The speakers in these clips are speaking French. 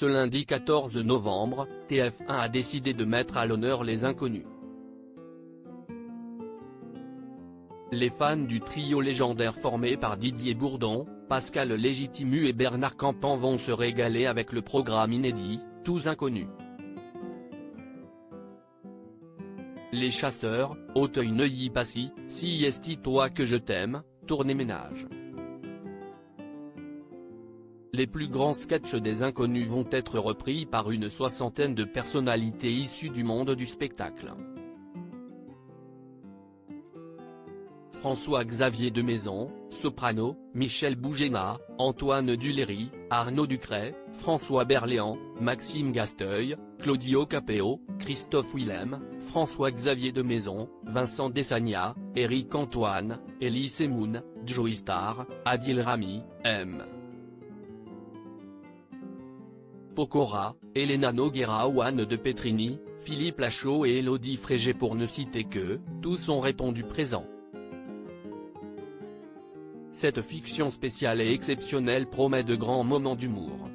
Ce lundi 14 novembre, TF1 a décidé de mettre à l'honneur les inconnus. Les fans du trio légendaire formé par Didier Bourdon, Pascal Légitimu et Bernard Campan vont se régaler avec le programme inédit, Tous inconnus. Les chasseurs, Auteuil-Neuilly-Passy, Si esti toi que je t'aime, Tournez ménage. Les plus grands sketchs des inconnus vont être repris par une soixantaine de personnalités issues du monde du spectacle. François-Xavier de Maison, soprano, Michel Bougéna, Antoine Duléry, Arnaud Ducret, François Berléand, Maxime Gasteuil, Claudio Capéo, Christophe Willem, François-Xavier de Maison, Vincent Dessagna, Éric Antoine, Elie Semoun, Joey Star, Adil Rami, M. Pokora, Elena Noguera ou Anne de Petrini, Philippe Lachaud et Élodie Frégé pour ne citer que, tous ont répondu présent. Cette fiction spéciale et exceptionnelle promet de grands moments d'humour.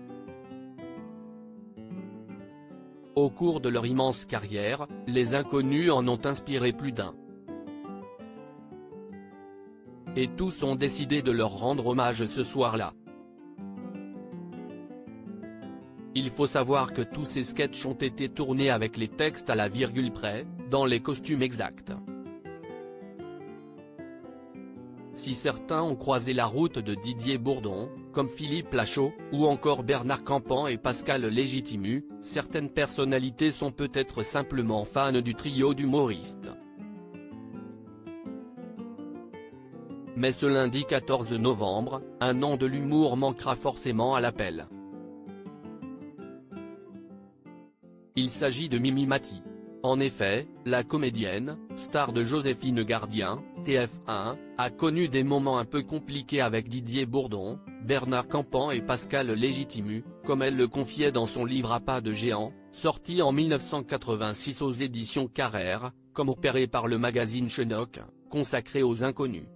Au cours de leur immense carrière, les inconnus en ont inspiré plus d'un. Et tous ont décidé de leur rendre hommage ce soir-là. Il faut savoir que tous ces sketchs ont été tournés avec les textes à la virgule près, dans les costumes exacts. Si certains ont croisé la route de Didier Bourdon, comme Philippe Lachaud, ou encore Bernard Campan et Pascal Légitimu, certaines personnalités sont peut-être simplement fans du trio d'humoristes. Mais ce lundi 14 novembre, un nom de l'humour manquera forcément à l'appel. Il s'agit de Mimi Mati. En effet, la comédienne, star de Joséphine Gardien, TF1, a connu des moments un peu compliqués avec Didier Bourdon, Bernard Campan et Pascal Légitimu, comme elle le confiait dans son livre À pas de géant, sorti en 1986 aux éditions Carrère, comme opéré par le magazine Chenoc, consacré aux inconnus.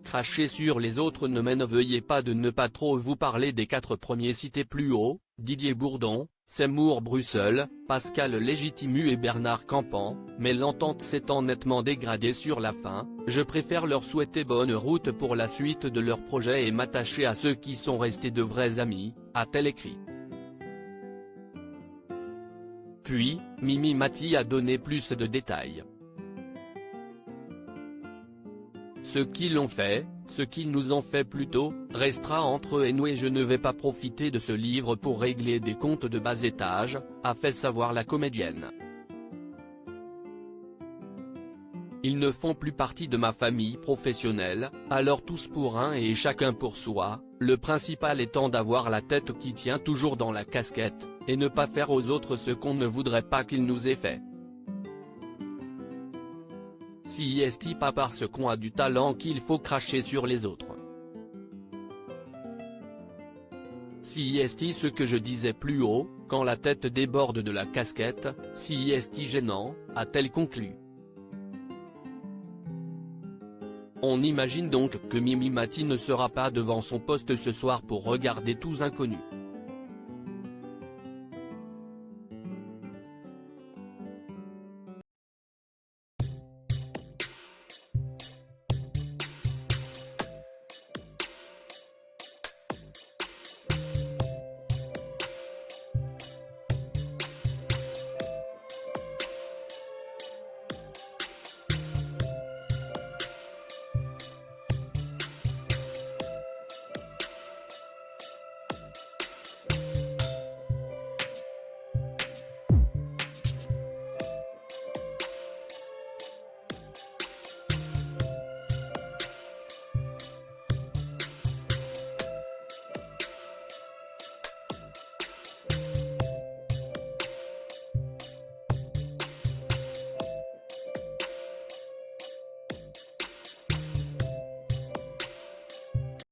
Cracher sur les autres ne veuillez pas de ne pas trop vous parler des 4 premiers cités plus haut, Didier Bourdon, Seymour Brussel, Pascal Légitimu et Bernard Campan, mais l'entente s'étant nettement dégradée sur la fin, je préfère leur souhaiter bonne route pour la suite de leur projet et m'attacher à ceux qui sont restés de vrais amis, a-t-elle écrit. Puis, Mimi Mati a donné plus de détails. Ce qu'ils ont fait, ce qu'ils nous ont fait plutôt, restera entre eux et nous et je ne vais pas profiter de ce livre pour régler des comptes de bas étage, a fait savoir la comédienne. Ils ne font plus partie de ma famille professionnelle, alors tous pour un et chacun pour soi, le principal étant d'avoir la tête qui tient toujours dans la casquette, et ne pas faire aux autres ce qu'on ne voudrait pas qu'ils nous aient fait. Si est pas parce qu'on a du talent qu'il faut cracher sur les autres. Si est ce que je disais plus haut, quand la tête déborde de la casquette, si est gênant, a-t-elle conclu. On imagine donc que Mimi Mati ne sera pas devant son poste ce soir pour regarder Tous inconnus.